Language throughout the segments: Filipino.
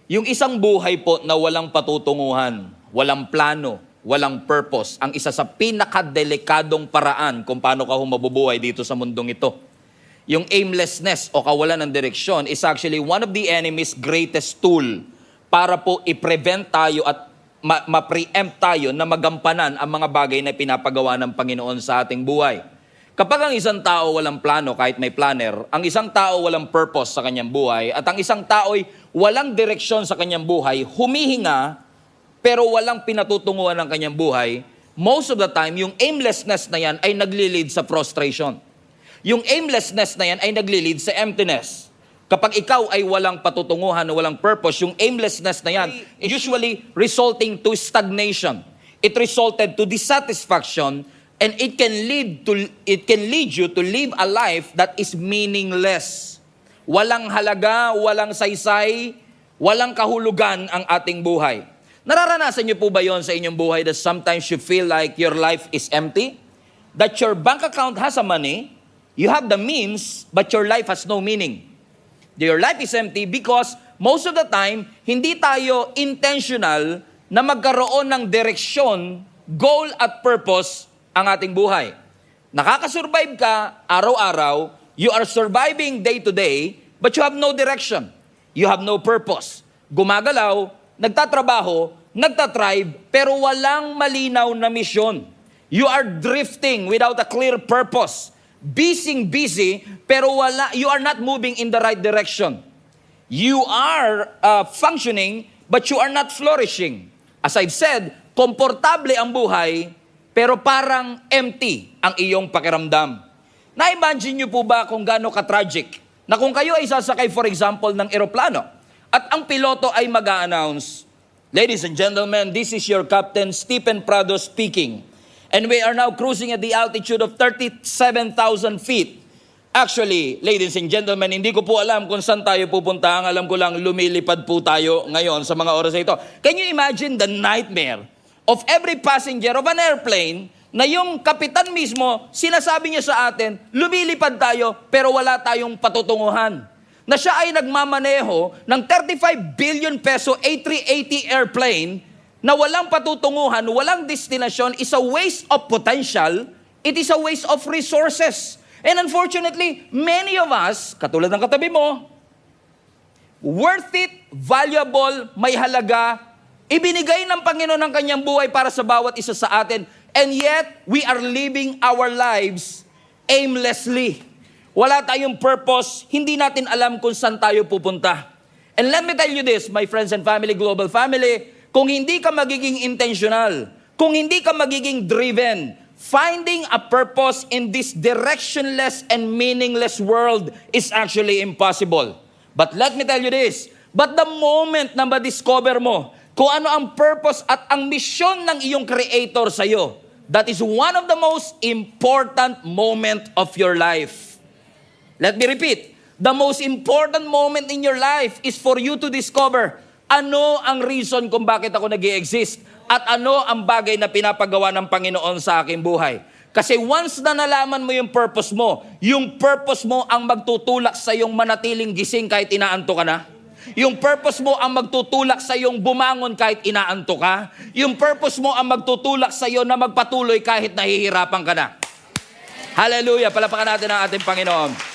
Yung isang buhay po na walang patutunguhan, walang plano, walang purpose, ang isa sa pinakadelikadong paraan kung paano ka mabubuhay dito sa mundong ito. Yung aimlessness o kawalan ng direksyon is actually one of the enemy's greatest tool para po i-prevent tayo at ma-preempt tayo na magampanan ang mga bagay na pinapagawa ng Panginoon sa ating buhay. Kapag ang isang tao walang plano kahit may planner, ang isang tao walang purpose sa kanyang buhay, at ang isang tao'y walang direksyon sa kanyang buhay, humihinga, pero walang pinatutunguhan ng kanyang buhay, most of the time, yung aimlessness na yan ay nagli-lead sa frustration. Yung aimlessness na yan ay nagli-lead sa emptiness. Kapag ikaw ay walang patutunguhan, walang purpose, yung aimlessness na yan, usually resulting to stagnation. It resulted to dissatisfaction, and it can lead you to live a life that is meaningless. Walang halaga, walang saysay, walang kahulugan ang ating buhay. Nararanasan niyo po ba yon sa inyong buhay that sometimes you feel like your life is empty? That your bank account has a money, you have the means, but your life has no meaning. Your life is empty because most of the time, hindi tayo intentional na magkaroon ng direksyon, goal at purpose ang ating buhay. Nakakasurvive ka araw-araw, you are surviving day to day, but you have no direction. You have no purpose. Gumagalaw, nagtatrabaho, nagtatribe, pero walang malinaw na misyon. You are drifting without a clear purpose. Busy, pero you are not moving in the right direction. You are functioning, but you are not flourishing. As I've said, komportable ang buhay, pero parang empty ang iyong pakiramdam. Na-imagine niyo po ba kung gaano ka-tragic na kung kayo ay sasakay, for example, ng eroplano at ang piloto ay mag-a-announce, "Ladies and gentlemen, this is your Captain Stephen Prado speaking. And we are now cruising at the altitude of 37,000 feet. Actually, ladies and gentlemen, hindi ko po alam kung saan tayo pupunta. Ang alam ko lang, lumilipad po tayo ngayon sa mga oras na ito." Can you imagine the nightmare of every passenger of an airplane na yung kapitan mismo, sinasabi niya sa atin, lumilipad tayo pero wala tayong patutunguhan. Na siya ay nagmamaneho ng 35 billion peso A380 airplane na walang patutunguhan, walang destinasyon, is a waste of potential, it is a waste of resources. And unfortunately, many of us, katulad ng katabi mo, worth it, valuable, may halaga, ibinigay ng Panginoon ang kanyang buhay para sa bawat isa sa atin, and yet, we are living our lives aimlessly. Wala tayong purpose, hindi natin alam kung saan tayo pupunta. And let me tell you this, my friends and family, global family, kung hindi ka magiging intentional, kung hindi ka magiging driven, finding a purpose in this directionless and meaningless world is actually impossible. But let me tell you this, but the moment na ma-discover mo kung ano ang purpose at ang misyon ng iyong Creator sa iyo, that is one of the most important moment of your life. Let me repeat, the most important moment in your life is for you to discover ano ang reason kung bakit ako nag-i-exist at ano ang bagay na pinapagawa ng Panginoon sa aking buhay. Kasi once na nalaman mo yung purpose mo ang magtutulak sa iyong manatiling gising kahit inaanto ka na. Yung purpose mo ang magtutulak sa iyong bumangon kahit inaanto ka. Yung purpose mo ang magtutulak sa iyo na magpatuloy kahit nahihirapan ka na. Hallelujah! Palapakan natin ang ating Panginoon.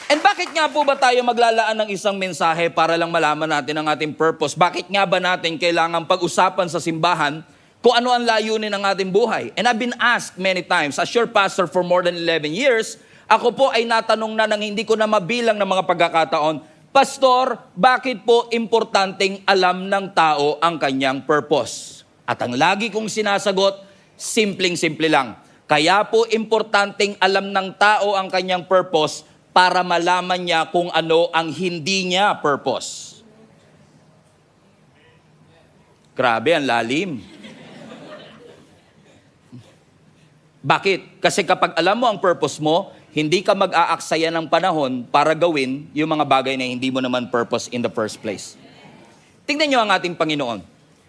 And bakit nga po ba tayo maglalaan ng isang mensahe para lang malaman natin ang ating purpose? Bakit nga ba natin kailangan pag-usapan sa simbahan kung ano ang layunin ng ating buhay? And I've been asked many times, as your pastor for more than 11 years, ako po ay natanong na nang hindi ko na mabilang ng mga pagkakataon, "Pastor, bakit po importanteng alam ng tao ang kanyang purpose?" At ang lagi kong sinasagot, simpleng-simple lang. Kaya po importanteng alam ng tao ang kanyang purpose para malaman niya kung ano ang hindi niya purpose. Grabe, ang lalim. Bakit? Kasi kapag alam mo ang purpose mo, hindi ka mag-aaksaya ng panahon para gawin yung mga bagay na hindi mo naman purpose in the first place. Tingnan niyo ang ating Panginoon.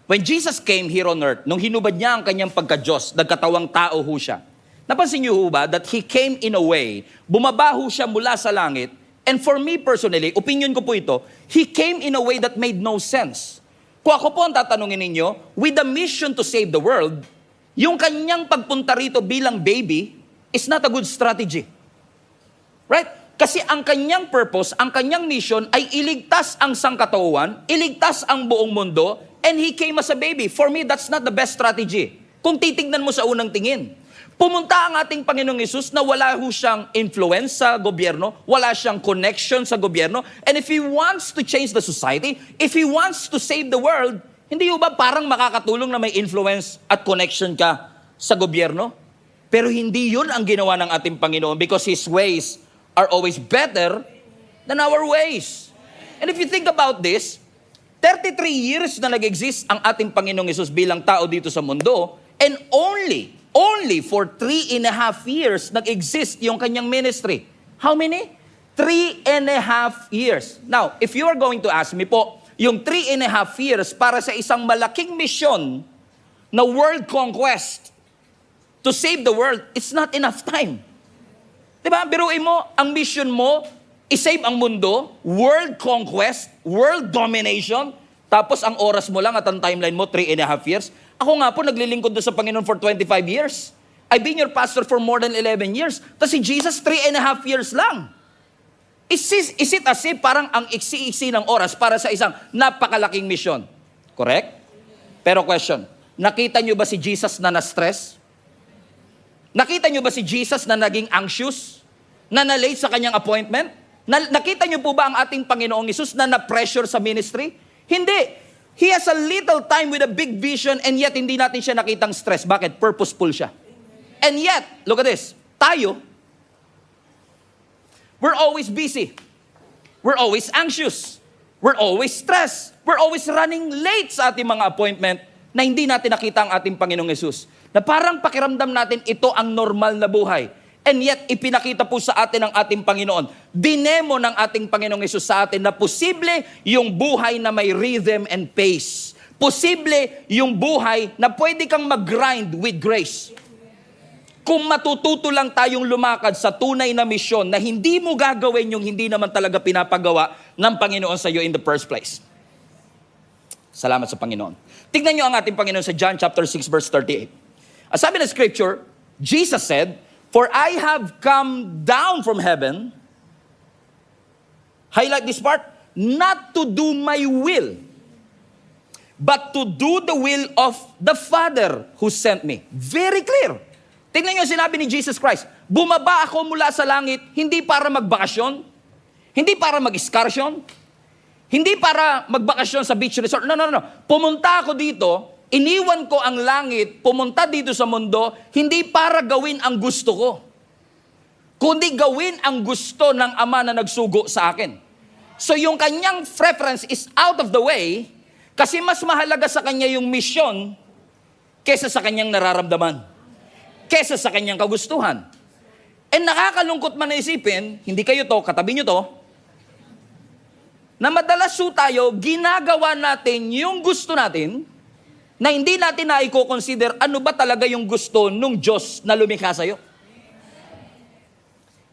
When Jesus came here on earth, nung hinubad niya ang kanyang pagka-Diyos, nagkatawang tao ho siya. Napansin niyo ho ba that He came in a way, bumaba ho siya mula sa langit, And for me personally, opinion ko po ito, He came in a way that made no sense. Kung ako po ang tatanungin ninyo, with the mission to save the world, yung kanyang pagpunta rito bilang baby is not a good strategy. Right? Kasi ang kanyang purpose, ang kanyang mission ay iligtas ang sangkatauhan, iligtas ang buong mundo, and He came as a baby. For me, that's not the best strategy. Kung titignan mo sa unang tingin. Pumunta ang ating Panginoong Hesus na wala ho siyang influence sa gobyerno, wala siyang connection sa gobyerno, and if He wants to change the society, if He wants to save the world, hindi ho ba parang makakatulong na may influence at connection ka sa gobyerno? Pero hindi yun ang ginawa ng ating Panginoon because His ways are always better than our ways. And if you think about this, 33 years na nag-exist ang ating Panginoong Hesus bilang tao dito sa mundo, and only for 3.5 years nag-exist yung kanyang ministry. How many? 3.5 years. Now, if you are going to ask me po, yung 3.5 years para sa isang malaking misyon na world conquest to save the world, it's not enough time. Diba? Biruin mo, ang mission mo, i-save ang mundo, world conquest, world domination, tapos ang oras mo lang at ang timeline mo, 3.5 years. Ako nga po, naglilingkod doon sa Panginoon for 25 years. I've been your pastor for more than 11 years. Tapos si Jesus, 3.5 years lang. Is it as if parang ang iksi-iksi ng oras para sa isang napakalaking mission? Correct? Pero question, nakita nyo ba si Jesus na na-stress? Nakita nyo ba si Jesus na naging anxious? Na na-late sa kanyang appointment? Nakita nyo po ba ang ating Panginoong Hesus na na-pressure sa ministry? Hindi. He has a little time with a big vision and yet hindi natin siya nakitang stress. Bakit? Purposeful siya. And yet, look at this. Tayo, we're always busy. We're always anxious. We're always stressed. We're always running late sa ating mga appointment na hindi natin nakita ang ating Panginoong Hesus. Na parang pakiramdam natin ito ang normal na buhay. And yet, ipinakita po sa atin ng ating Panginoon. Dinemo ng ating Panginoong Hesus sa atin na posible yung buhay na may rhythm and pace. Posible yung buhay na pwede kang mag-grind with grace. Kung matututo lang tayong lumakad sa tunay na misyon na hindi mo gagawin yung hindi naman talaga pinapagawa ng Panginoon sa iyo in the first place. Salamat sa Panginoon. Tignan nyo ang ating Panginoon sa John chapter 6 verse 38. As sabi ng scripture, Jesus said, "For I have come down from heaven," highlight this part, "not to do my will, but to do the will of the Father who sent me." Very clear. Tingnan niyo sinabi ni Jesus Christ, bumaba ako mula sa langit, hindi para magbakasyon, hindi para mag-excursion, hindi para magbakasyon sa beach resort. No. Pumunta ako dito, iniwan ko ang langit, pumunta dito sa mundo, hindi para gawin ang gusto ko, kundi gawin ang gusto ng Ama na nagsugo sa akin. So yung kanyang preference is out of the way, kasi mas mahalaga sa kanya yung mission kesa sa kanyang nararamdaman, kesa sa kanyang kagustuhan. And nakakalungkot man na isipin, hindi kayo to, katabi nyo to, na madalas tayo, ginagawa natin yung gusto natin, na hindi natin na i-consider ano ba talaga yung gusto nung Diyos na lumikha sa'yo.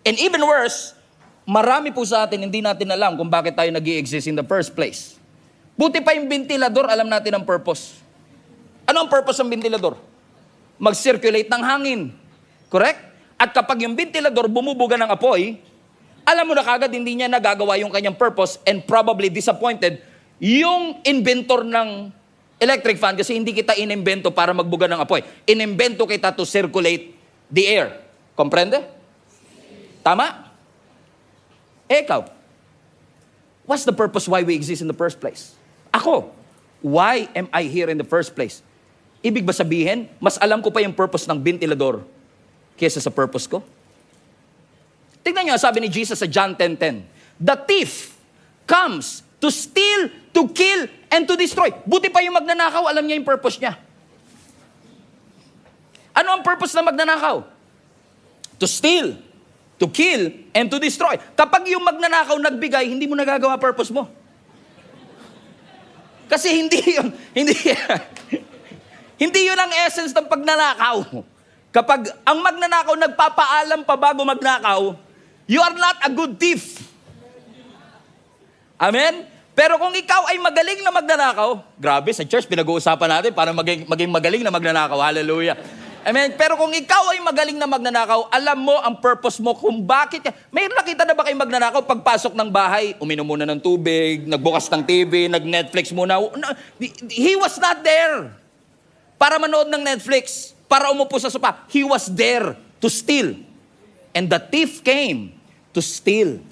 And even worse, marami po sa atin hindi natin alam kung bakit tayo nag-i-exist in the first place. Buti pa yung ventilador, alam natin ang purpose. Ano ang purpose ng ventilador? Mag-circulate ng hangin. Correct? At kapag yung ventilador bumubuga ng apoy, alam mo na kagad hindi niya nagagawa yung kanyang purpose and probably disappointed yung inventor ng electric fan kasi hindi kita inimbento para magbuga ng apoy. Inimbento kita to circulate the air. Komprende? Tama? Ikaw, what's the purpose why we exist in the first place? Ako, why am I here in the first place? Ibig ba sabihin, mas alam ko pa yung purpose ng ventilador kesa sa purpose ko? Tignan nyo, sabi ni Jesus sa John 10:10, "The thief comes to steal, to kill, and to destroy." Buti pa yung magnanakaw, alam niya yung purpose niya. Ano ang purpose ng magnanakaw? To steal, to kill, and to destroy. Kapag yung magnanakaw nagbigay, hindi mo nagagawa purpose mo. Kasi hindi yun ang essence ng pagnanakaw. Kapag ang magnanakaw nagpapaalam pa bago magnakaw, you are not a good thief. Amen? Pero kung ikaw ay magaling na magnanakaw, grabe, sa church pinag-uusapan natin para maging magaling na magnanakaw. Hallelujah. Amen? Pero kung ikaw ay magaling na magnanakaw, alam mo ang purpose mo kung bakit. May nakita na ba kayo magnanakaw pagpasok ng bahay, uminom muna ng tubig, nagbukas ng TV, nag-Netflix muna. He was not there para manood ng Netflix, para umupo sa sopa. He was there to steal. And the thief came to steal,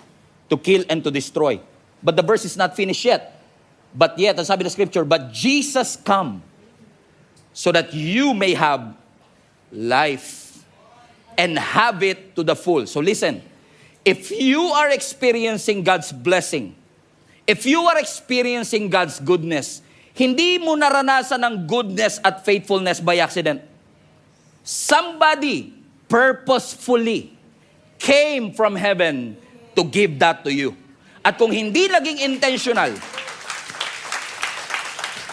to kill, and to destroy. But the verse is not finished yet. But yet, ang sabi ng scripture, but Jesus come so that you may have life and have it to the full. So listen, if you are experiencing God's blessing, if you are experiencing God's goodness, hindi mo naranasan ang goodness at faithfulness by accident. Somebody purposefully came from heaven to give that to you. At kung hindi naging intentional,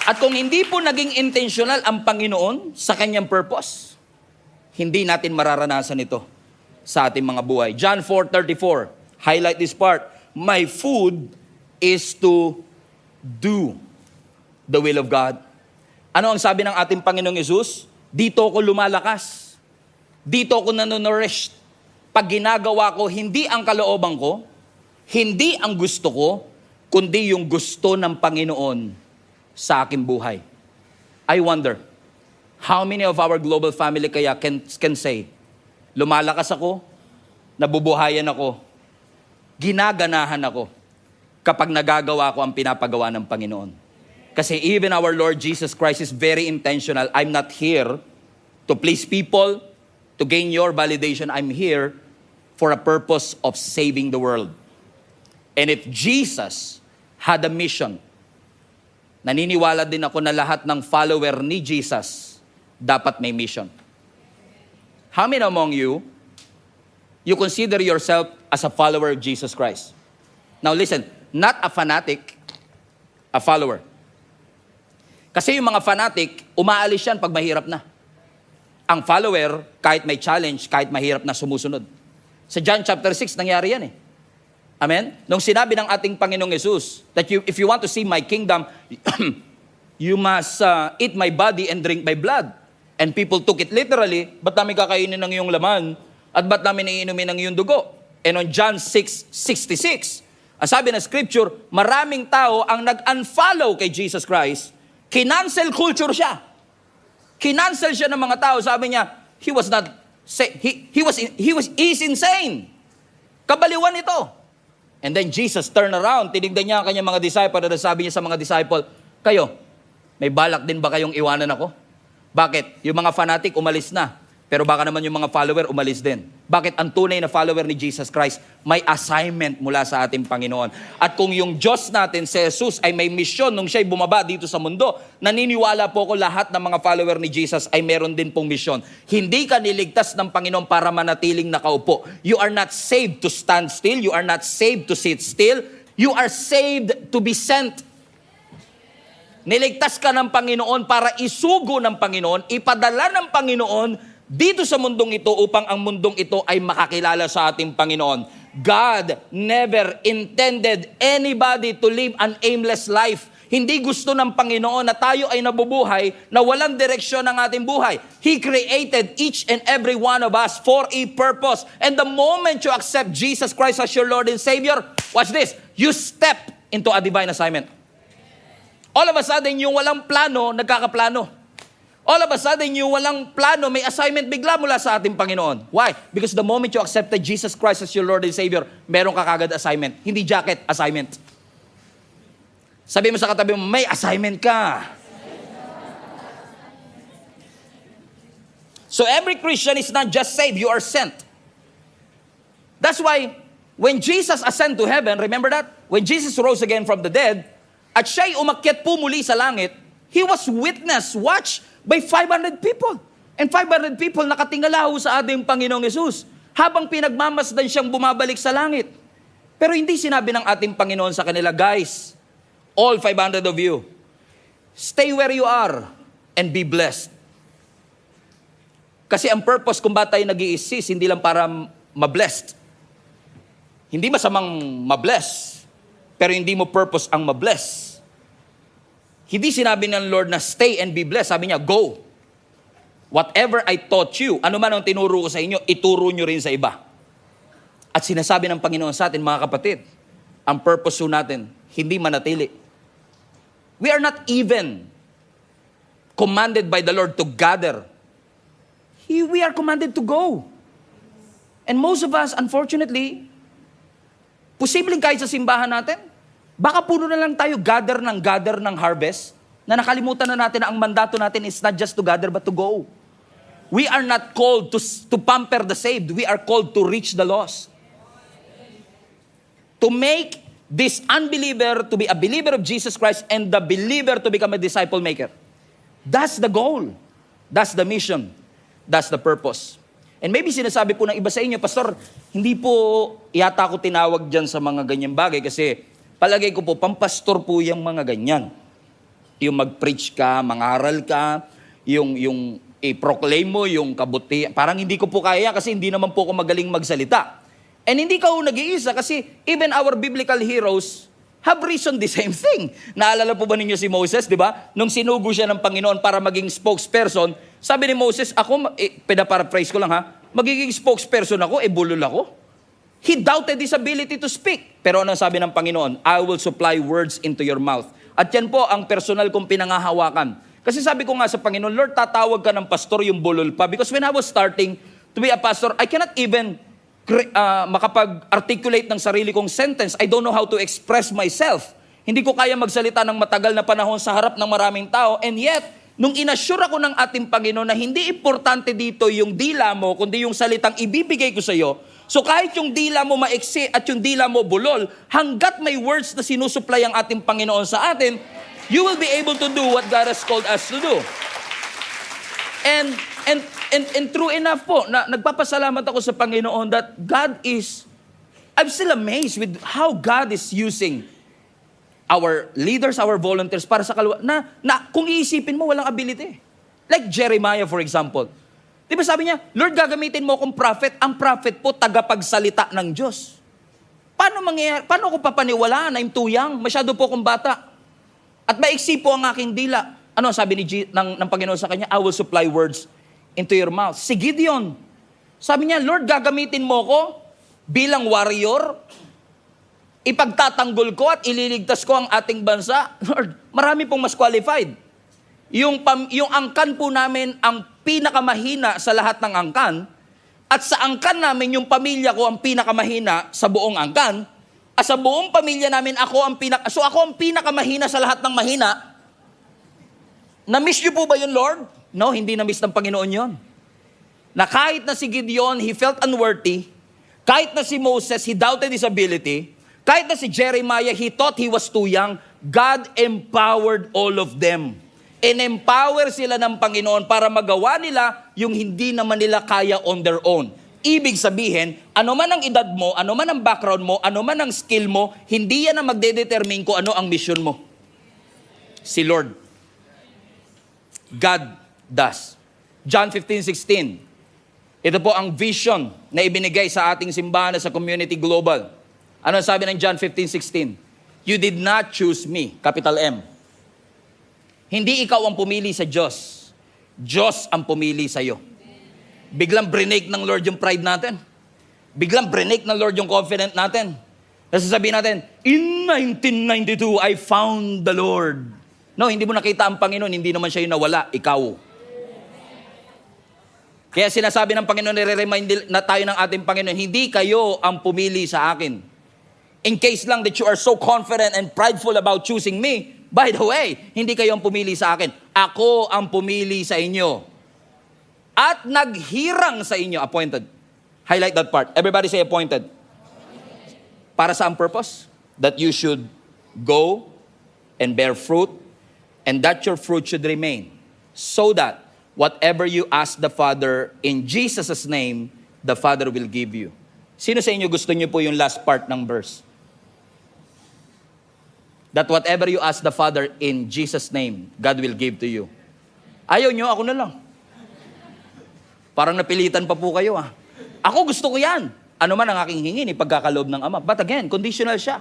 at kung hindi po naging intentional ang Panginoon sa kanyang purpose, hindi natin mararanasan ito sa ating mga buhay. John 4:34, highlight this part. My food is to do the will of God. Ano ang sabi ng ating Panginoong Yesus? Dito ako lumalakas. Dito ako nanonourished. Pag ginagawa ko, hindi ang kalooban ko, hindi ang gusto ko, kundi yung gusto ng Panginoon sa aking buhay. I wonder, how many of our global family kaya can say, lumalakas ako, nabubuhayan ako, ginaganahan ako, kapag nagagawa ko ang pinapagawa ng Panginoon. Kasi even our Lord Jesus Christ is very intentional. I'm not here to please people, to gain your validation. I'm here for a purpose of saving the world. And if Jesus had a mission, naniniwala din ako na lahat ng follower ni Jesus dapat may mission. How many among you consider yourself as a follower of Jesus Christ? Now listen, not a fanatic, a follower. Kasi yung mga fanatic, umaalis yan pag mahirap na. Ang follower, kahit may challenge, kahit mahirap na, sumusunod. Sa John chapter 6, nangyari yan eh. Amen? Nung sinabi ng ating Panginoong Yesus, that if you want to see my kingdom, you must eat my body and drink my blood. And people took it literally, ba't namin kakainin ng iyong laman? At ba't namin iinumin ng iyong dugo? And on John 6:66, ang sabi ng scripture, maraming tao ang nag-unfollow kay Jesus Christ, kinancel culture siya. Kinancel siya ng mga tao. Sabi niya, he's insane. Kabaliwan ito. And then Jesus turned around, tinignan niya ang kanyang mga disciple, at sabi niya sa mga disciple, kayo, may balak din ba kayong iwanan ako? Bakit? Yung mga fanatic umalis na, pero baka naman yung mga follower umalis din. Bakit? Ang tunay na follower ni Jesus Christ, may assignment mula sa ating Panginoon. At kung yung Diyos natin, si Jesus, ay may misyon nung siya'y bumaba dito sa mundo, naniniwala po ko lahat ng mga follower ni Jesus ay meron din pong misyon. Hindi ka niligtas ng Panginoon para manatiling nakaupo. You are not saved to stand still. You are not saved to sit still. You are saved to be sent. Niligtas ka ng Panginoon para isugo ng Panginoon, ipadala ng Panginoon dito sa mundong ito upang ang mundong ito ay makakilala sa ating Panginoon. God never intended anybody to live an aimless life. Hindi gusto ng Panginoon na tayo ay nabubuhay na walang direksyon ng ating buhay. He created each and every one of us for a purpose. And the moment you accept Jesus Christ as your Lord and Savior, watch this, you step into a divine assignment. All of a sudden, yung walang plano, nagkakaplano. All of a sudden, yung walang plano, may assignment bigla mula sa ating Panginoon. Why? Because the moment you accepted Jesus Christ as your Lord and Savior, meron ka kagad assignment. Hindi jacket, assignment. Sabi mo sa katabi mo, may assignment ka. So every Christian is not just saved, you are sent. That's why, when Jesus ascended to heaven, remember that? When Jesus rose again from the dead, at siya'y umakyat po muli sa langit, He was witnessed, watched by 500 people. And 500 people nakatingala ho sa ating Panginoong Yesus habang pinagmamasdan siyang bumabalik sa langit. Pero hindi sinabi ng ating Panginoon sa kanila, guys, all 500 of you, stay where you are and be blessed. Kasi ang purpose kung ba tayo nag-i-assist, hindi lang para ma-blessed. Hindi masamang ma-bless. pero hindi mo purpose ang mabless. Hindi sinabi ng Lord na stay and be blessed. Sabi niya, go. Whatever I taught you, ano man ang tinuro ko sa inyo, ituro nyo rin sa iba. At sinasabi ng Panginoon sa atin, mga kapatid, ang purpose natin, hindi manatili. We are not even commanded by the Lord to gather. We are commanded to go. And most of us, unfortunately, posibleng kahit sa simbahan natin, baka puno na lang tayo gather ng harvest, na nakalimutan na natin na ang mandato natin is not just to gather but to go. We are not called to pamper the saved. We are called to reach the lost. To make this unbeliever to be a believer of Jesus Christ and the believer to become a disciple maker. That's the goal. That's the mission. That's the purpose. And maybe sinasabi po ng iba sa inyo, Pastor, hindi po yata ako tinawag dyan sa mga ganyang bagay kasi palagay ko po, pampastor po yung mga ganyan. Yung mag-preach ka, mangaral ka, yung i-proclaim mo, yung kabuti. Parang hindi ko po kaya kasi hindi naman po ako magaling magsalita. And hindi ka po nag-iisa kasi even our biblical heroes have reasoned the same thing. Naalala po ba ninyo si Moses, di ba? Nung sinugo siya ng Panginoon para maging spokesperson, sabi ni Moses, ako, pinaparaphrase ko lang ha, magiging spokesperson ako, bulol ako. He doubted his ability to speak. Pero ano sabi ng Panginoon? I will supply words into your mouth. At yan po ang personal kong pinangahawakan. Kasi sabi ko nga sa Panginoon, Lord, tatawag ka ng pastor yung bulol pa. Because when I was starting to be a pastor, I cannot even makapag-articulate ng sarili kong sentence. I don't know how to express myself. Hindi ko kaya magsalita ng matagal na panahon sa harap ng maraming tao. And yet, nung inassure ako ng ating Panginoon na hindi importante dito yung dila mo, kundi yung salitang ibibigay ko sa iyo. So kahit yung dila mo maiksi at yung dila mo bulol, hanggat may words na sinusupply ang ating Panginoon sa atin, you will be able to do what God has called us to do. And true enough po, na nagpapasalamat ako sa Panginoon that I'm still amazed with how God is using our leaders, our volunteers para sa kalwa, na kung iisipin mo, walang ability. Like Jeremiah, for example. Di ba sabi niya, Lord, gagamitin mo akong prophet. Ang prophet po, tagapagsalita ng Diyos. Paano ko papaniwalaan? I'm too young. Masyado po akong bata. At maiksi po ang aking dila. Ano sabi ng Panginoon sa kanya? I will supply words into your mouth. Si Gideon, sabi niya, Lord, gagamitin mo ko bilang warrior, ipagtatanggol ko at ililigtas ko ang ating bansa. Lord, marami pong mas qualified. Yung angkan po namin ang pinakamahina sa lahat ng angkan, at sa angkan namin, yung pamilya ko ang pinakamahina sa buong angkan, at sa buong pamilya namin, ako ang pinakamahina sa lahat ng mahina. Na-miss niyo po ba yun, Lord? No, hindi na-miss ng Panginoon yon. Na kahit na si Gideon, he felt unworthy. Kahit na si Moses, he doubted his ability. Kahit na si Jeremiah, he thought he was too young. God empowered all of them. In-empower sila ng Panginoon para magawa nila yung hindi naman nila kaya on their own. Ibig sabihin, ano man ang edad mo, ano man ang background mo, ano man ang skill mo, hindi yan ang magdedetermine kung ano ang mission mo. Si Lord. God does. John 15:16. Ito po ang vision na ibinigay sa ating simbahan sa Community Global. Ano sabi ng John 15:16? You did not choose me, capital M. Hindi ikaw ang pumili sa Diyos. Diyos ang pumili sa iyo. Biglang brinake ng Lord yung pride natin. Biglang brinake ng Lord yung confidence natin. Kasi sabihin natin, in 1992, I found the Lord. No, hindi mo nakita ang Panginoon, hindi naman siya yung nawala, ikaw. Kaya sinasabi ng Panginoon, nire-remind na tayo ng ating Panginoon, hindi kayo ang pumili sa akin. In case lang that you are so confident and prideful about choosing me, by the way, hindi kayo ang pumili sa akin. Ako ang pumili sa inyo. At naghirang sa inyo, appointed. Highlight that part. Everybody say appointed. Para sa ang purpose? That you should go and bear fruit, and that your fruit should remain. So that whatever you ask the Father in Jesus' name, the Father will give you. Sino sa inyo gusto niyo po yung last part ng verse? That whatever you ask the Father in Jesus' name, God will give to you. Ayaw nyo, ako na lang. Parang napilitan pa po kayo ah. Ako gusto ko yan. Ano man ang aking hingin, ipagkakaloob ng Ama. But again, conditional siya.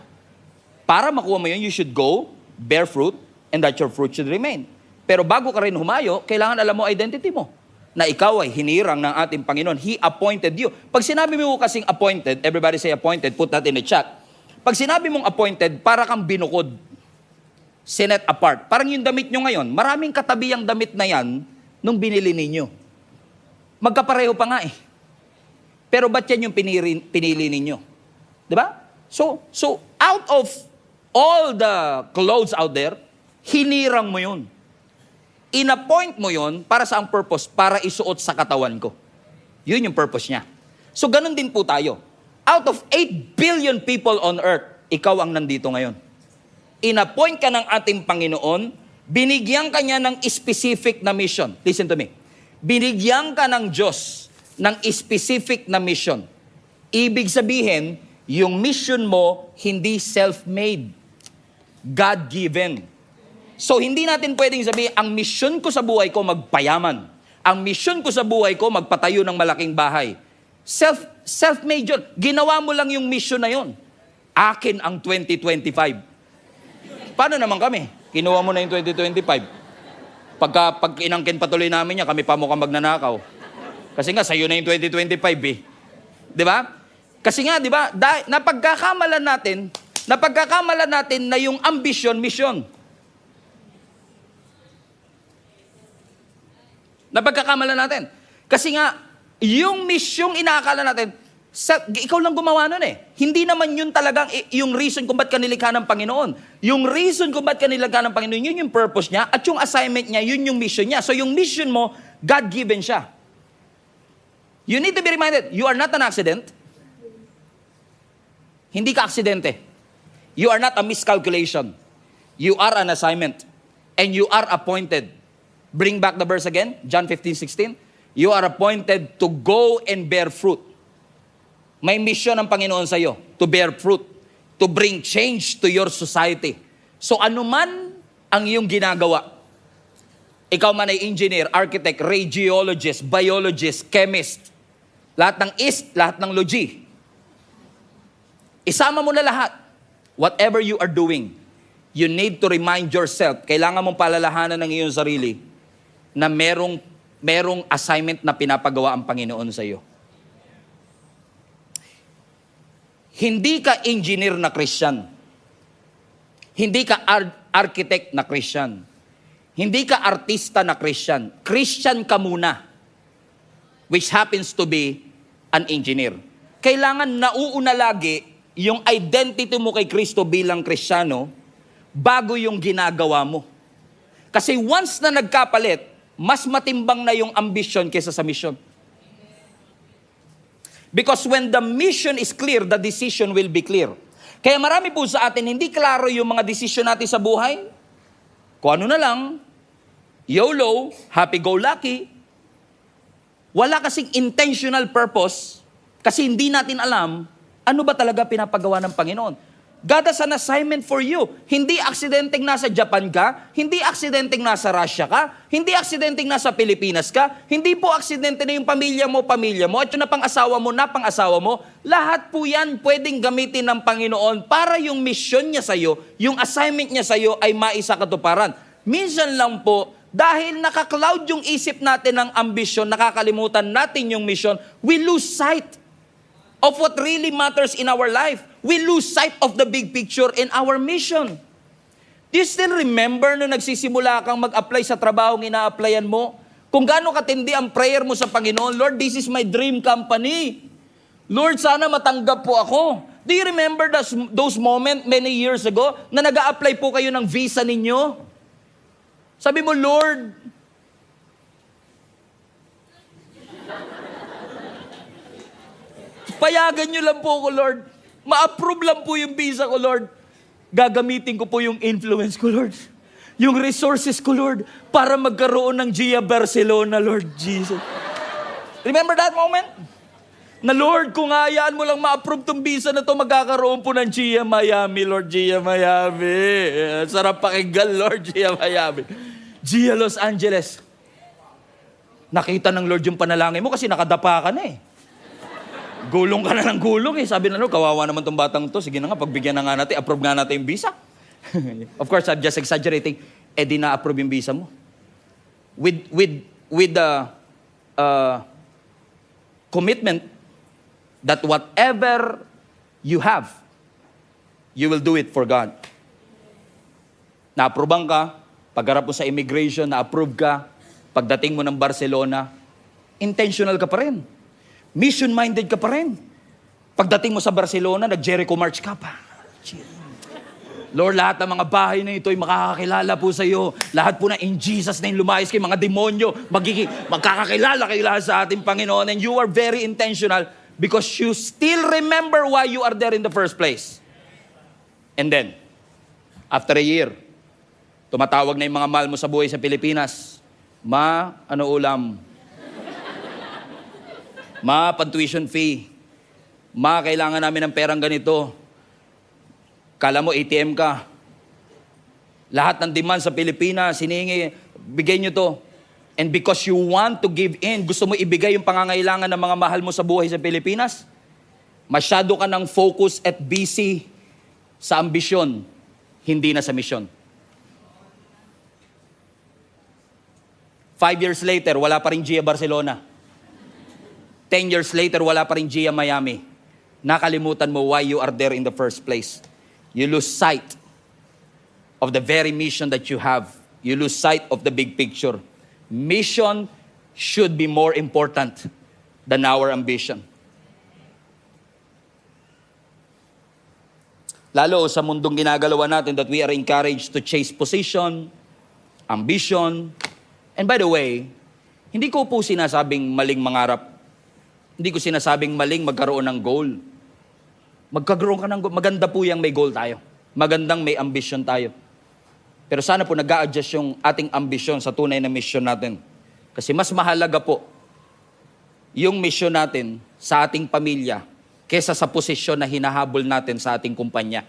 Para makuha mo yun, you should go, bear fruit, and that your fruit should remain. Pero bago ka rin humayo, kailangan alam mo identity mo. Na ikaw ay hinirang ng ating Panginoon. He appointed you. Pag sinabi mo kasing appointed, everybody say appointed, put that in the chat. Pag sinabi mong appointed, para kang binukod. Set apart. Parang yung damit nyo ngayon, maraming katabi ang damit na yan nung binili ninyo. Magkapareho pa nga eh. Pero ba't yan yung pinili ninyo? Diba? So out of all the clothes out there, hinirang mo yun. In-appoint mo yun para sa ang purpose? Para isuot sa katawan ko. Yun yung purpose niya. So ganun din po tayo. Out of 8 billion people on earth, ikaw ang nandito ngayon. In-appoint ka ng ating Panginoon, binigyan ka niya ng specific na mission. Listen to me. Binigyan ka ng Diyos ng specific na mission. Ibig sabihin, yung mission mo, hindi self-made. God-given. So, hindi natin pwedeng sabihin, ang mission ko sa buhay ko, magpayaman. Ang mission ko sa buhay ko, magpatayo ng malaking bahay. Self-made yun. Ginawa mo lang yung mission na yun. Akin ang 2025. Paano naman kami? Kinuha mo na yung 2025. Pag inangkin patuloy namin niya, kami pa mukhang magnanakaw. Kasi nga, sa'yo na yung 2025 eh. Di ba? Kasi nga, di ba, napagkakamalan natin na yung ambition, mission. Napagkakamalan natin. Kasi nga, yung mission inaakala natin, ikaw lang gumawa nun eh. Hindi naman yun talagang yung reason kung ba't ka nilikha ng Panginoon. Yung reason kung ba't ka nilikha ng Panginoon, yun yung purpose niya, at yung assignment niya, yun yung mission niya. So yung mission mo, God-given siya. You need to be reminded, you are not an accident. Hindi ka aksidente. You are not a miscalculation. You are an assignment. And you are appointed. Bring back the verse again, John 15:16. You are appointed to go and bear fruit. May mission ng Panginoon sa iyo, to bear fruit, to bring change to your society. So anuman ang iyong ginagawa, ikaw man ay engineer, architect, radiologist, biologist, chemist, lahat ng East, lahat ng Logi, isama mo na lahat. Whatever you are doing, you need to remind yourself, kailangan mong palalahanan ng iyong sarili na merong assignment na pinapagawa ang Panginoon sa iyo. Hindi ka engineer na Christian. Hindi ka architect na Christian. Hindi ka artista na Christian. Christian ka muna, which happens to be an engineer. Kailangan nauuna lagi yung identity mo kay Kristo bilang Kristiyano bago yung ginagawa mo. Kasi once na nagkapalit, mas matimbang na yung ambition kaysa sa mission. Because when the mission is clear, the decision will be clear. Kaya marami po sa atin, hindi klaro yung mga decision natin sa buhay. Kung ano na lang, YOLO, happy-go-lucky. Wala kasing intentional purpose kasi hindi natin alam ano ba talaga pinapagawa ng Panginoon. God has an assignment for you. Hindi aksidenteng nasa Japan ka, hindi aksidenteng nasa Russia ka, hindi aksidenteng nasa Pilipinas ka, hindi po aksidente na yung pamilya mo, at yung napang-asawa mo, lahat po yan pwedeng gamitin ng Panginoon para yung mission niya sa'yo, yung assignment niya sa'yo ay maisakatuparan. Minsan lang po, dahil naka-cloud yung isip natin ng ambisyon, nakakalimutan natin yung mission, we lose sight of what really matters in our life. We lose sight of the big picture in our mission. Do you still remember nung nagsisimula kang mag-apply sa trabahong ina-applyan mo? Kung gaano katindi ang prayer mo sa Panginoon, Lord, this is my dream company. Lord, sana matanggap po ako. Do you remember those moments many years ago na nag-a-apply po kayo ng visa ninyo? Sabi mo, Lord, payagan nyo lang po ako, Lord. Ma-approve lang po yung visa ko, Lord. Gagamitin ko po yung influence ko, Lord. Yung resources ko, Lord, para magkaroon ng Gia Barcelona, Lord Jesus. Remember that moment? Na Lord, kung hayaan mo lang ma-approve tong visa na to, magkakaroon po ng Gia Miami, Lord, Gia Miami. Sarap pakinggan, Lord, Gia Miami. Gia Los Angeles. Nakita ng Lord yung panalangin mo kasi nakadapa ka na eh. Gulong ka na ng gulong eh. Sabi na, Lord, kawawa naman tong batang to. Sige na nga, pagbigyan na nga natin, approve nga natin yung visa. Of course, I'm just exaggerating. Eh, di na-approve yung visa mo. With the commitment that whatever you have, you will do it for God. Na-approvean ka, pagharap mo sa immigration, na-approve ka, pagdating mo ng Barcelona, intentional ka pa rin. Mission-minded ka pa rin. Pagdating mo sa Barcelona, nag-Jericho March ka pa. Lord, lahat ng mga bahay na ito ay makakakilala po sa iyo. Lahat po na in Jesus name lumayas kayo, mga demonyo, magkakakilala kayo lahat sa ating Panginoon. And you are very intentional because you still remember why you are there in the first place. And then, after a year, tumatawag na yung mga mahal mo sa buhay sa Pilipinas. Ma, ano ulam? Ma, pan-tuition fee. Ma, kailangan namin ng perang ganito. Kala mo ATM ka. Lahat ng demand sa Pilipinas, hinihingi, bigay nyo to. And because you want to give in, gusto mo ibigay yung pangangailangan ng mga mahal mo sa buhay sa Pilipinas, masyado ka ng focus at busy sa ambisyon, hindi na sa misyon. 5 years later, wala pa rin Gia Barcelona. 10 years later, wala pa rin Gia Miami. Nakalimutan mo why you are there in the first place. You lose sight of the very mission that you have. You lose sight of the big picture. Mission should be more important than our ambition. Lalo sa mundong ginagalawa natin that we are encouraged to chase position, ambition. And by the way, hindi ko po sinasabing maling mangarap. Hindi ko sinasabing maling magkaroon ng goal. Magkakaroon ka ng goal. Maganda po yung may goal tayo. Magandang may ambition tayo. Pero sana po nag-a-adjust yung ating ambisyon sa tunay na mission natin. Kasi mas mahalaga po yung mission natin sa ating pamilya kesa sa posisyon na hinahabol natin sa ating kumpanya.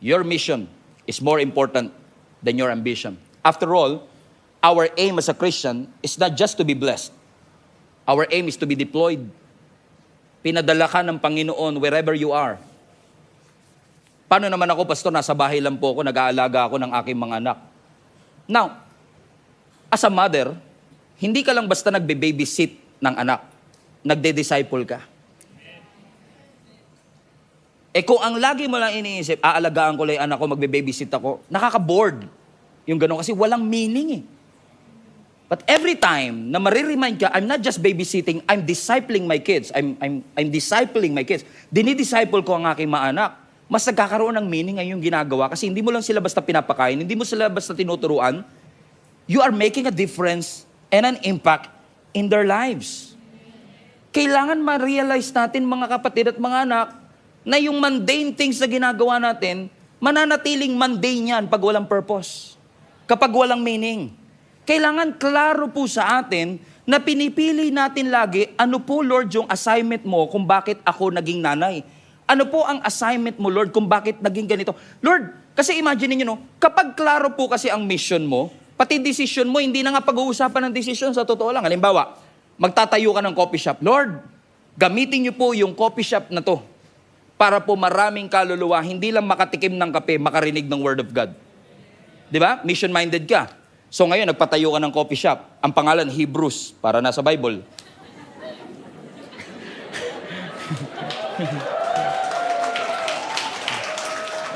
Your mission is more important than your ambition. After all, our aim as a Christian is not just to be blessed. Our aim is to be deployed. Pinadala ka ng Panginoon wherever you are. Paano naman ako, pastor, nasa bahay lang po ako, nag-aalaga ako ng aking mga anak. Now, as a mother, hindi ka lang basta nagbe-babysit ng anak. Nagde-disciple ka. Eh kung ang lagi mo lang iniisip, aalagaan ko lang yung anak ko, magbe-babysit ako, nakaka-bored. Yung gano'n kasi walang meaning eh. But every time na mariremind ka, I'm not just babysitting, I'm discipling my kids. I'm discipling my kids. Dinidisciple ko ang aking mga anak. Mas nagkakaroon ng meaning ang yung ginagawa kasi hindi mo lang sila basta pinapakain, hindi mo sila basta tinuturuan. You are making a difference and an impact in their lives. Kailangan ma-realize natin mga kapatid at mga anak na yung mundane things na ginagawa natin, mananatiling mundane yan pag walang purpose. Kapag walang meaning. Kailangan klaro po sa atin na pinipili natin lagi, ano po Lord yung assignment mo kung bakit ako naging nanay? Ano po ang assignment mo Lord kung bakit naging ganito? Lord, kasi imagine niyo no, kapag klaro po kasi ang mission mo, pati decision mo, hindi na nga pag-uusapan ng decision sa totoo lang. Halimbawa, magtatayo ka ng coffee shop. Lord, gamitin niyo po yung coffee shop na to para po maraming kaluluwa, hindi lang makatikim ng kape, makarinig ng Word of God. Di ba? Mission-minded ka. So ngayon, nagpatayo ka ng coffee shop. Ang pangalan, Hebrews, para nasa Bible.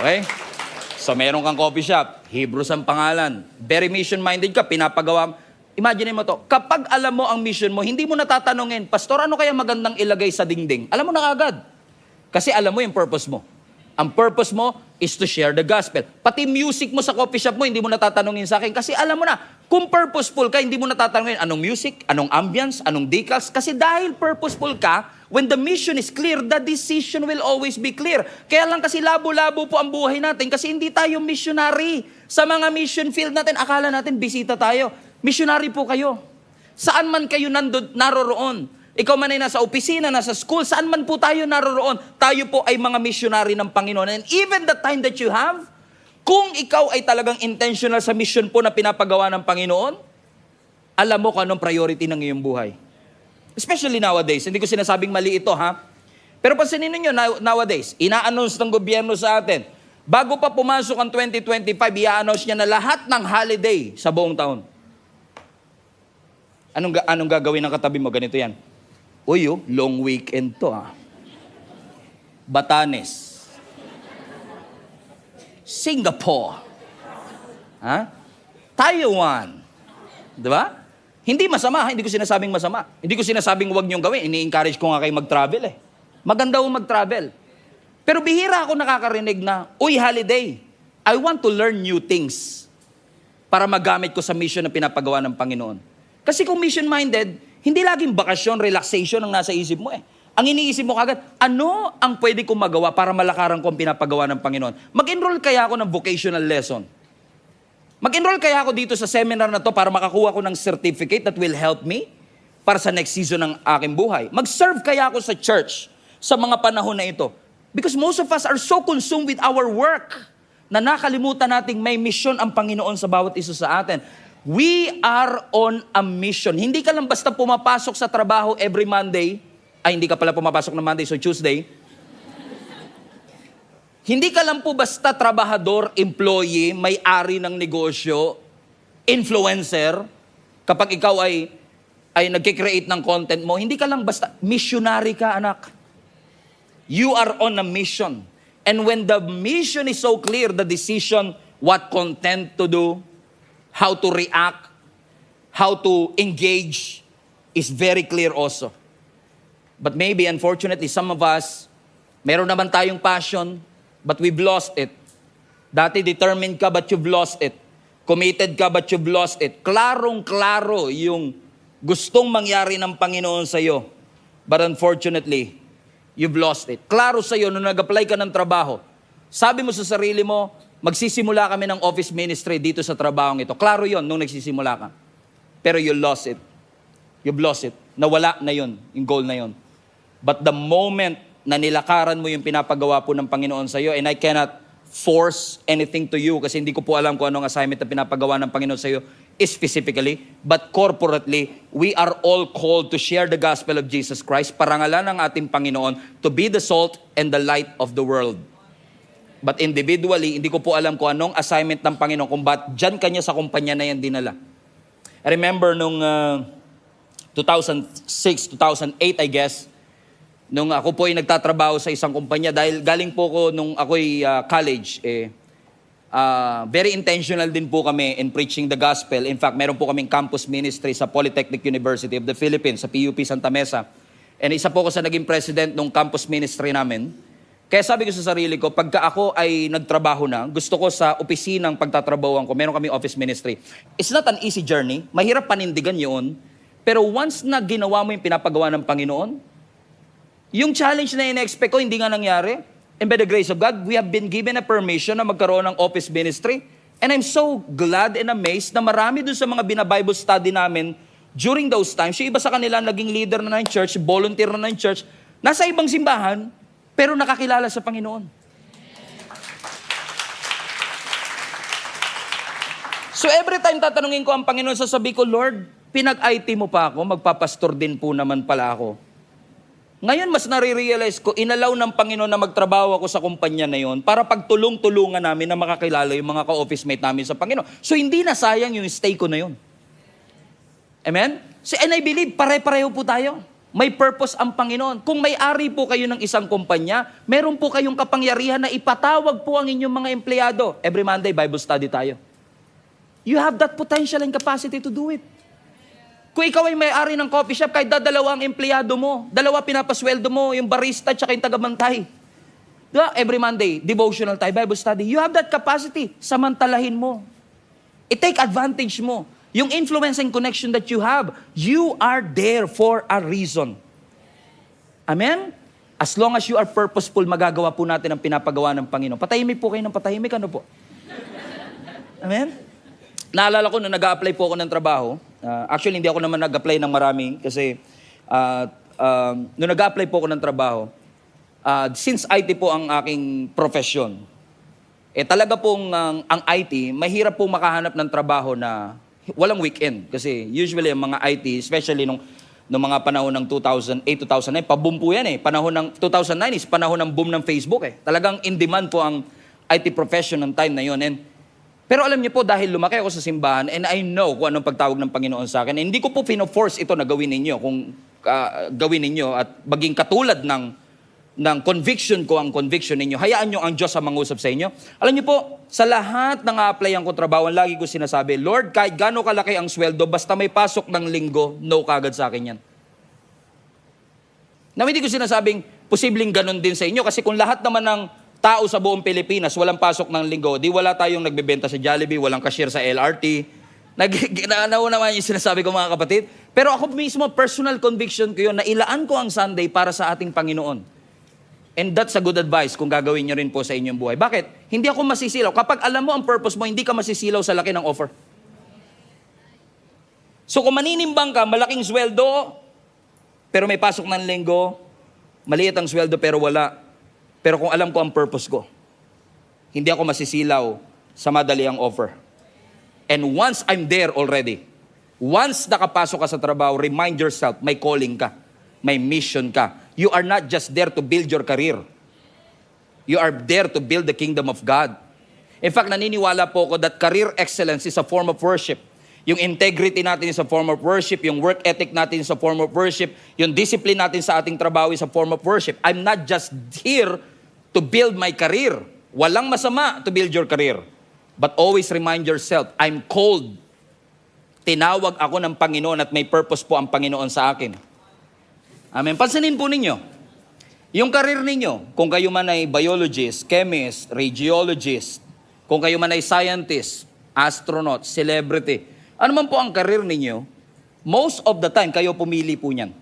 Okay? So meron kang coffee shop, Hebrews ang pangalan. Very mission-minded ka, pinapagawa. Imagine mo to, kapag alam mo ang mission mo, hindi mo natatanungin, Pastor, ano kaya magandang ilagay sa dingding? Alam mo na agad. Kasi alam mo yung purpose mo. Ang purpose mo is to share the gospel. Pati music mo sa coffee shop mo, hindi mo natatanungin sa akin. Kasi alam mo na, kung purposeful ka, hindi mo natatanungin anong music, anong ambience, anong decals. Kasi dahil purposeful ka, when the mission is clear, the decision will always be clear. Kaya lang kasi labo-labo po ang buhay natin kasi hindi tayo missionary. Sa mga mission field natin, akala natin bisita tayo. Missionary po kayo. Saan man kayo naroroon. Ikaw man ay nasa opisina, nasa school, saan man po tayo naroroon, tayo po ay mga missionary ng Panginoon. And even the time that you have, kung ikaw ay talagang intentional sa mission po na pinapagawa ng Panginoon, alam mo kung anong priority ng iyong buhay. Especially nowadays. Hindi ko sinasabing mali ito, ha? Pero pansinin ninyo, nowadays, ina-announce ng gobyerno sa atin, bago pa pumasok ang 2025, i-announce niya na lahat ng holiday sa buong taon. Anong gagawin ng katabi mo? Ganito yan. Uy, long weekend to, ha? Batanes. Singapore. Ha? Taiwan. Di ba? Hindi masama, hindi ko sinasabing masama. Hindi ko sinasabing huwag niyong gawin. Ini-encourage ko nga kayo mag-travel eh. Maganda mag-travel. Pero bihira ako nakakarinig na, uy, holiday, I want to learn new things para magamit ko sa mission na pinapagawa ng Panginoon. Kasi kung mission-minded, hindi laging bakasyon, relaxation ang nasa isip mo eh. Ang iniisip mo kagad, ano ang pwede kong magawa para malakaran ko ang pinapagawa ng Panginoon? Mag-enroll kaya ako ng vocational lesson? Mag-enroll kaya ako dito sa seminar na to para makakuha ko ng certificate that will help me para sa next season ng aking buhay? Mag-serve kaya ako sa church sa mga panahon na ito? Because most of us are so consumed with our work na nakalimutan nating may mission ang Panginoon sa bawat isa sa atin. We are on a mission. Hindi ka lang basta pumapasok sa trabaho every Monday. Ay, hindi ka pala pumapasok na Monday, so Tuesday. Hindi ka lang po basta trabahador, employee, may-ari ng negosyo, influencer. Kapag ikaw ay nagkikreate ng content mo, hindi ka lang basta missionary ka, anak. You are on a mission. And when the mission is so clear, the decision, what content to do, how to react, how to engage, is very clear also. But maybe, unfortunately, some of us, meron naman tayong passion, but we've lost it. Dati determined ka, but you've lost it. Committed ka, but you've lost it. Klarong-klaro yung gustong mangyari ng Panginoon sa'yo. But unfortunately, you've lost it. Klaro sa'yo, nung nag-apply ka ng trabaho, sabi mo sa sarili mo, magsisimula kami ng office ministry dito sa trabahong ito. Klaro yon nung nagsisimula ka. Pero you lost it. You've lost it. Nawala na yon, yung goal na yon. But the moment na nilakaran mo yung pinapagawa po ng Panginoon sa'yo, and I cannot force anything to you kasi hindi ko po alam kung anong assignment na pinapagawa ng Panginoon sa'yo specifically, but corporately, we are all called to share the gospel of Jesus Christ, parangalan ng ating Panginoon, to be the salt and the light of the world. But individually, hindi ko po alam kung anong assignment ng Panginoon, kung ba't dyan kanya sa kumpanya na yan dinala. I remember nung 2006, 2008, I guess, nung ako po ay nagtatrabaho sa isang kumpanya, dahil galing po ko nung ako'y college, very intentional din po kami in preaching the gospel. In fact, meron po kaming campus ministry sa Polytechnic University of the Philippines, sa PUP Santa Mesa. And isa po ko sa naging president ng campus ministry namin. Kaya sabi ko sa sarili ko, pagka ako ay nagtrabaho na, gusto ko sa opisinang pagtatrabahoan ko, meron kami office ministry. It's not an easy journey. Mahirap panindigan yun. Pero once na ginawa mo yung pinapagawa ng Panginoon, yung challenge na ina-expect ko, hindi nga nangyari. And by the grace of God, we have been given a permission na magkaroon ng office ministry. And I'm so glad and amazed na marami dun sa mga bina-Bible study namin during those times. Yung iba sa kanila naging leader na ng church, volunteer na ng church, nasa ibang simbahan, pero nakakilala sa Panginoon. So every time tatanungin ko ang Panginoon, sasabi ko, Lord, pinag-IT mo pa ako, magpapastor din po naman pala ako. Ngayon, mas nare-realize ko, inalaw ng Panginoon na magtrabaho ako sa kumpanya na yon para pagtulong-tulungan namin na makakilala yung mga ka-office mate namin sa Panginoon. So, hindi na sayang yung stay ko na yon. Amen? So, and I believe, pare-pareho po tayo. May purpose ang Panginoon. Kung may-ari po kayo ng isang kumpanya, meron po kayong kapangyarihan na ipatawag po ang inyong mga empleyado. Every Monday, Bible study tayo. You have that potential and capacity to do it. Kung ikaw ay may-ari ng coffee shop, kahit dalawa ang empleyado mo, dalawa pinapasweldo mo, yung barista at saka yung tagabantay. Diba? Every Monday, devotional tayo, Bible study. You have that capacity. Samantalahin mo. I-take advantage mo. Yung influence and connection that you have, you are there for a reason. Amen? As long as you are purposeful, magagawa po natin ang pinapagawa ng Panginoon. Patahimik po kayo ng patahimik, ano po? Amen? Naalala ko na nag-a-apply po ako ng trabaho. Actually, hindi ako naman nag-apply ng marami kasi nung nag-apply po ako ng trabaho, since IT po ang aking profession, talaga pong ang IT, mahirap pong makahanap ng trabaho na walang weekend. Kasi usually ang mga IT, especially nung noong mga panahon ng 2008, 2009. Pa-boom po yan eh. Panahon ng 2009 is panahon ng boom ng Facebook eh. Talagang in demand po ang IT profession ng time na yun. Pero alam niyo po, dahil lumaki ako sa simbahan and I know kung anong pagtawag ng Panginoon sa akin, hindi ko po pino-force ito na gawin ninyo kung gawin ninyo at maging katulad ng conviction ko ang conviction ninyo. Hayaan nyo ang Diyos ang mangusap sa inyo. Alam niyo po, sa lahat ng a-applyan ko trabaho, lagi ko sinasabi, Lord, kahit gaano kalaki ang sweldo, basta may pasok ng linggo, no kagad sa akin yan. Na hindi ko sinasabing posibleng ganun din sa inyo kasi kung lahat naman ng tao sa buong Pilipinas walang pasok ng linggo, di wala tayong nagbebenta sa Jollibee, walang cashier sa LRT. Nauna naman yung sinasabi ko mga kapatid. Pero ako mismo, personal conviction ko yun na ilaan ko ang Sunday para sa ating Panginoon. And that's a good advice kung gagawin nyo rin po sa inyong buhay. Bakit? Hindi ako masisilaw. Kapag alam mo ang purpose mo, hindi ka masisilaw sa laki ng offer. So kung maninimbang ka, malaking sweldo, pero may pasok ng linggo, maliit ang sweldo pero wala. Pero kung alam ko ang purpose ko, hindi ako masisilaw sa madali ang offer. And once I'm there already, once nakapasok ka sa trabaho, remind yourself, may calling ka, may mission ka. You are not just there to build your career. You are there to build the kingdom of God. In fact, naniniwala po ako that career excellence is a form of worship. Yung integrity natin is a form of worship. Yung work ethic natin is a form of worship. Yung discipline natin sa ating trabaho is a form of worship. I'm not just here to build my career. Walang masama to build your career. But always remind yourself, I'm called. Tinawag ako ng Panginoon at may purpose po ang Panginoon sa akin. Amen. Pansinin po ninyo, yung karir ninyo, kung kayo man ay biologist, chemist, radiologist, kung kayo man ay scientist, astronaut, celebrity, ano man po ang karir ninyo, most of the time, kayo pumili po niyan.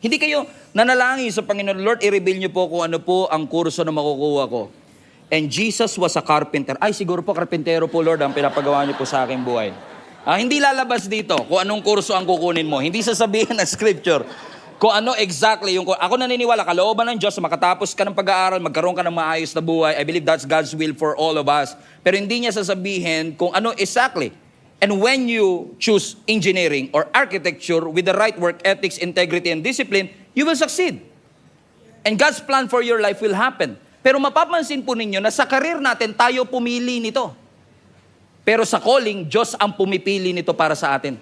Hindi kayo nanalangin sa Panginoon, Lord, i-reveal niyo po kung ano po ang kurso na makukuha ko. And Jesus was a carpenter. Ay, siguro po, karpentero po, Lord, ang pinapagawa niyo po sa aking buhay. Hindi lalabas dito kung anong kurso ang kukunin mo. Hindi sasabihin ng scripture kung ano exactly yung... Ako naniniwala, kalooban ng Diyos, makatapos ka ng pag-aaral, magkaroon ka ng maayos na buhay. I believe that's God's will for all of us. Pero hindi niya sasabihin kung ano exactly. And when you choose engineering or architecture with the right work ethics, integrity, and discipline, you will succeed. And God's plan for your life will happen. Pero mapapansin po ninyo na sa karir natin, tayo pumili nito. Pero sa calling, Diyos ang pumipili nito para sa atin.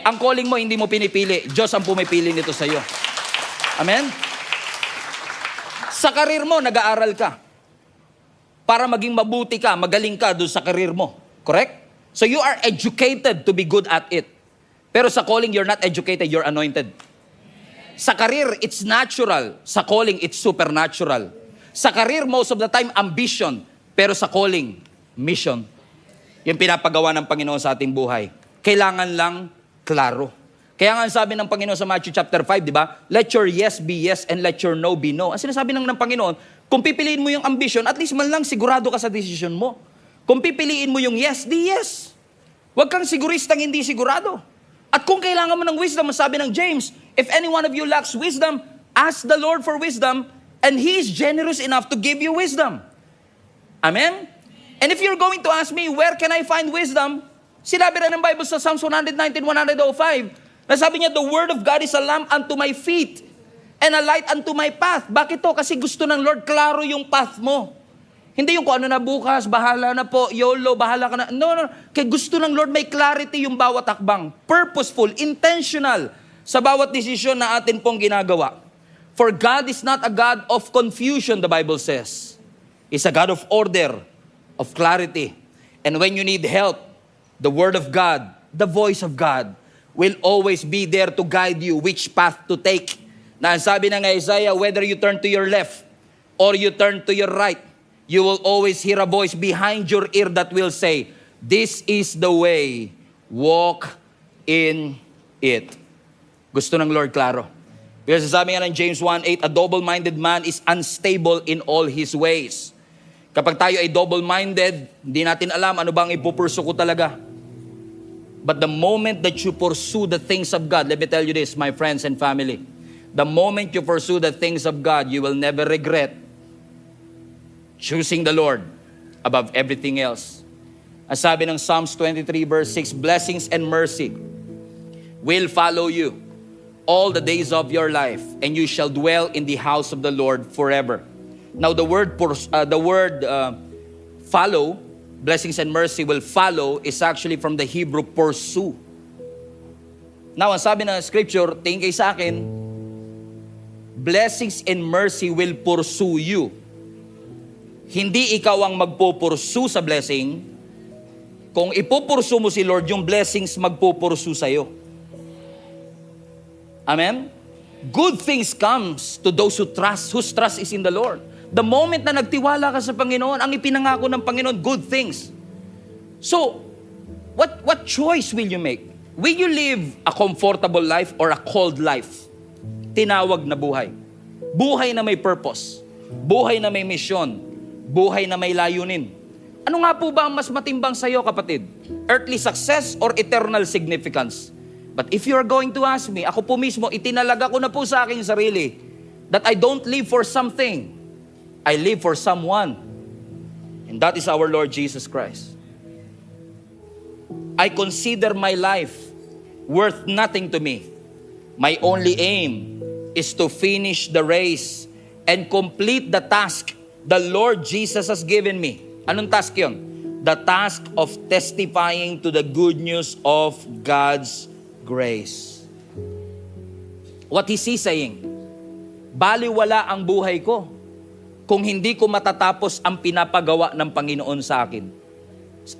Ang calling mo, hindi mo pinipili. Diyos ang pumipili nito sa iyo. Amen? Sa karir mo, nag-aaral ka. Para maging mabuti ka, magaling ka doon sa karir mo. Correct? So you are educated to be good at it. Pero sa calling, you're not educated, you're anointed. Sa karir, it's natural. Sa calling, it's supernatural. Sa karir, most of the time, ambition. Pero sa calling, mission. Yung pinapagawa ng Panginoon sa ating buhay. Kailangan lang klaro. Kaya nga ang sabi ng Panginoon sa Matthew chapter 5, di ba? Let your yes be yes and let your no be no. Ang sinasabi ng Panginoon, kung pipiliin mo yung ambition, at least man lang sigurado ka sa decision mo. Kung pipiliin mo yung yes, di yes. Huwag kang siguristang hindi sigurado. At kung kailangan mo ng wisdom, sabi ng James, if any one of you lacks wisdom, ask the Lord for wisdom, and He is generous enough to give you wisdom. Amen? And if you're going to ask me, where can I find wisdom? Sinabi rin ng Bible sa Psalms 119:105, na sabi niya, the word of God is a lamp unto my feet and a light unto my path. Bakit to? Kasi gusto ng Lord, klaro yung path mo. Hindi yung kung ano na bukas, bahala na po, YOLO, bahala ka na. No. Kaya gusto ng Lord, may clarity yung bawat hakbang. Purposeful, intentional sa bawat desisyon na atin pong ginagawa. For God is not a God of confusion, the Bible says. He's a God of order, of clarity. And when you need help, the Word of God, the voice of God, will always be there to guide you which path to take. Na ang sabi ng Isaiah, whether you turn to your left or you turn to your right, you will always hear a voice behind your ear that will say, this is the way, walk in it. Gusto ng Lord, klaro. Because sabi nga ng James 1:8, a double-minded man is unstable in all his ways. Kapag tayo ay double-minded, hindi natin alam ano bang ipupursu ko talaga. But the moment that you pursue the things of God, let me tell you this, my friends and family, the moment you pursue the things of God, you will never regret choosing the Lord above everything else. Ang sabi ng Psalms 23 verse 6, blessings and mercy will follow you all the days of your life, and you shall dwell in the house of the Lord forever. Now the word follow, blessings and mercy will follow, is actually from the Hebrew pursue. Now, ang sabi ng scripture, tingin kayo sa akin, blessings and mercy will pursue you. Hindi ikaw ang magpupursue sa blessing. Kung ipupursu mo si Lord, yung blessings magpupursu sa'yo. Amen? Good things comes to those whose trust is in the Lord. The moment na nagtiwala ka sa Panginoon, ang ipinangako ng Panginoon, good things. So, what choice will you make? Will you live a comfortable life or a cold life? Tinawag na buhay. Buhay na may purpose. Buhay na may misyon. Buhay na may layunin. Ano nga po ba ang mas matimbang sa iyo, kapatid? Earthly success or eternal significance? But if you are going to ask me, ako po mismo, itinalaga ko na po sa aking sarili that I don't live for something. I live for someone. And that is our Lord Jesus Christ. I consider my life worth nothing to me. My only aim is to finish the race and complete the task the Lord Jesus has given me. Anong task yun? The task of testifying to the good news of God's grace. What is he saying? Baliwala ang buhay ko kung hindi ko matatapos ang pinapagawa ng Panginoon sa akin.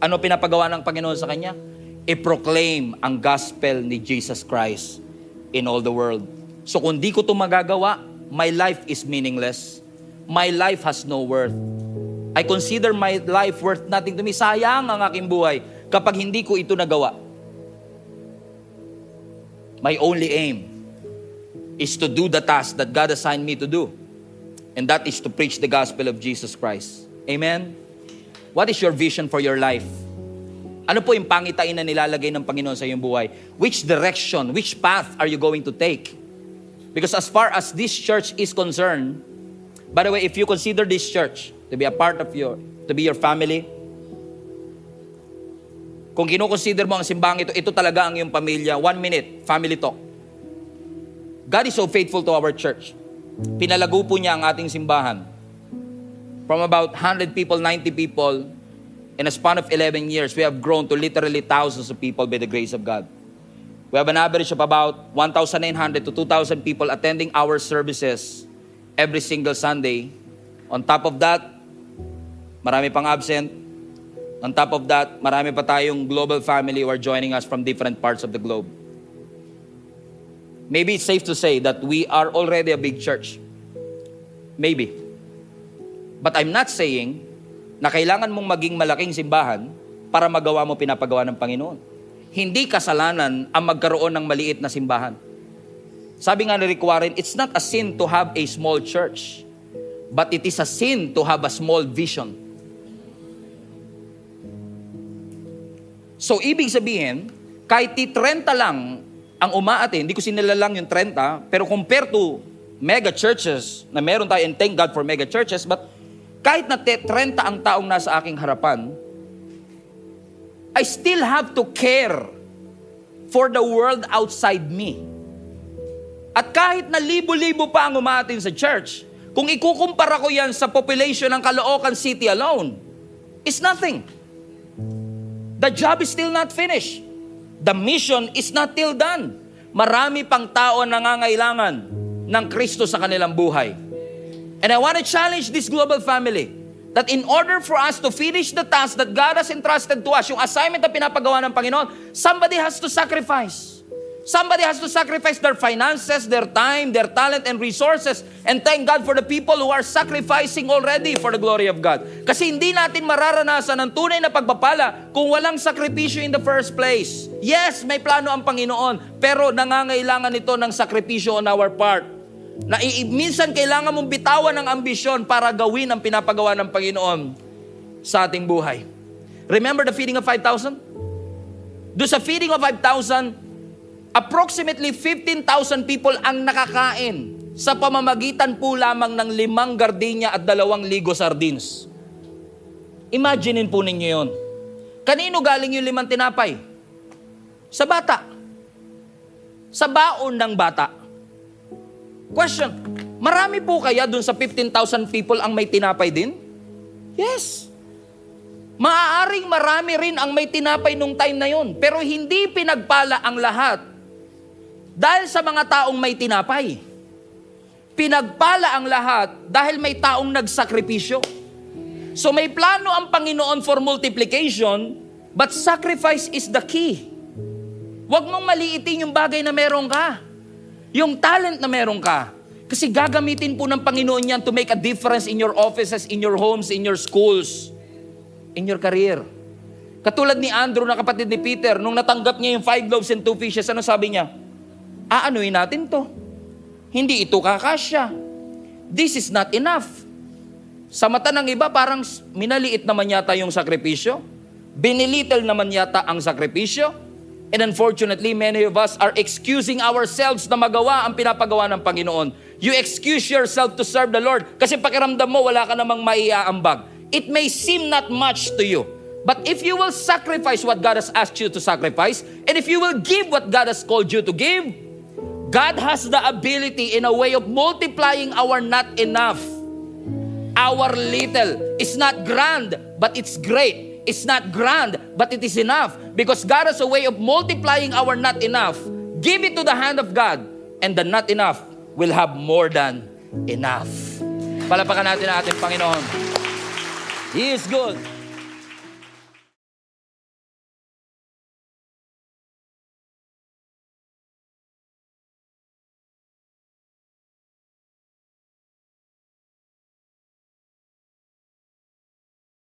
Ano pinapagawa ng Panginoon sa kanya? I-proclaim ang gospel ni Jesus Christ in all the world. So kung di ko ito magagawa, my life is meaningless. My life has no worth. I consider my life worth nothing to me. Sayang ang aking buhay kapag hindi ko ito nagawa. My only aim is to do the task that God assigned me to do. And that is to preach the gospel of Jesus Christ. Amen? What is your vision for your life? Ano po yung pangitain na nilalagay ng Panginoon sa iyong buhay? Which direction, which path are you going to take? Because as far as this church is concerned, by the way, if you consider this church to be a part of to be your family, kung kinukonsider mo ang simbahang ito talaga ang iyong pamilya. 1 minute, family talk. God is so faithful to our church. Pinalago po niya ang ating simbahan. From about 100 people, 90 people, in a span of 11 years, we have grown to literally thousands of people by the grace of God. We have an average of about 1,900 to 2,000 people attending our services every single Sunday. On top of that, marami pang absent. On top of that, marami pa tayong global family who are joining us from different parts of the globe. Maybe it's safe to say that we are already a big church. Maybe. But I'm not saying na kailangan mong maging malaking simbahan para magawa mo pinapagawa ng Panginoon. Hindi kasalanan ang magkaroon ng maliit na simbahan. Sabi nga ni Rick Warren, it's not a sin to have a small church, but it is a sin to have a small vision. So, ibig sabihin, kahit 30 lang ang umaatin, hindi ko sinilalang yung 30, pero compared to mega churches, na meron tayo, and thank God for mega churches, but kahit na 30 ang taong nasa aking harapan, I still have to care for the world outside me. At kahit na libo-libo pa ang umaatin sa church, kung ikukumpara ko yan sa population ng Caloocan City alone, it's nothing. The job is still not finished. The mission is not till done. Marami pang tao nangangailangan ng Kristo sa kanilang buhay. And I want to challenge this global family that in order for us to finish the task that God has entrusted to us, yung assignment na pinapagawa ng Panginoon, somebody has to sacrifice. Somebody has to sacrifice their finances, their time, their talent, and resources. And thank God for the people who are sacrificing already for the glory of God. Kasi hindi natin mararanasan ang tunay na pagpapala kung walang sakripisyo in the first place. Yes, may plano ang Panginoon, pero nangangailangan ito ng sakripisyo on our part. Na minsan kailangan mong bitawan ng ambisyon para gawin ang pinapagawa ng Panginoon sa ating buhay. Remember the feeding of 5,000? Doon sa feeding of 5,000, approximately 15,000 people ang nakakain sa pamamagitan po lamang ng 5 gardenia at 2 ligo sardines. Imaginin po ninyo yun. Kanino galing yung 5 tinapay? Sa bata. sa baon ng bata. Question, marami po kaya dun sa 15,000 people ang may tinapay din? Yes. Maaaring marami rin ang may tinapay nung time na yon, pero hindi pinagpala ang lahat dahil sa mga taong may tinapay. Pinagpala ang lahat dahil may taong nagsakripisyo. So may plano ang Panginoon for multiplication, but sacrifice is the key. Huwag mong maliitin yung bagay na meron ka. Yung talent na meron ka. Kasi gagamitin po ng Panginoon yan to make a difference in your offices, in your homes, in your schools, in your career. Katulad ni Andrew na kapatid ni Peter, nung natanggap niya yung 5 loaves and 2 fishes, ano sabi niya? Aanuin natin to. Hindi ito kakasya. This is not enough. Sa mata ng iba, parang minaliit naman yata yung sakripisyo. Binilittle naman yata ang sakripisyo. And unfortunately, many of us are excusing ourselves na magawa ang pinapagawa ng Panginoon. You excuse yourself to serve the Lord kasi pakiramdam mo wala ka namang maiaambag. It may seem not much to you. But if you will sacrifice what God has asked you to sacrifice, and if you will give what God has called you to give, God has the ability in a way of multiplying our not enough. Our little is not grand, but it's great. It's not grand, but it is enough. Because God has a way of multiplying our not enough. Give it to the hand of God, and the not enough will have more than enough. Palapakan natin ang ating Panginoon. He is good.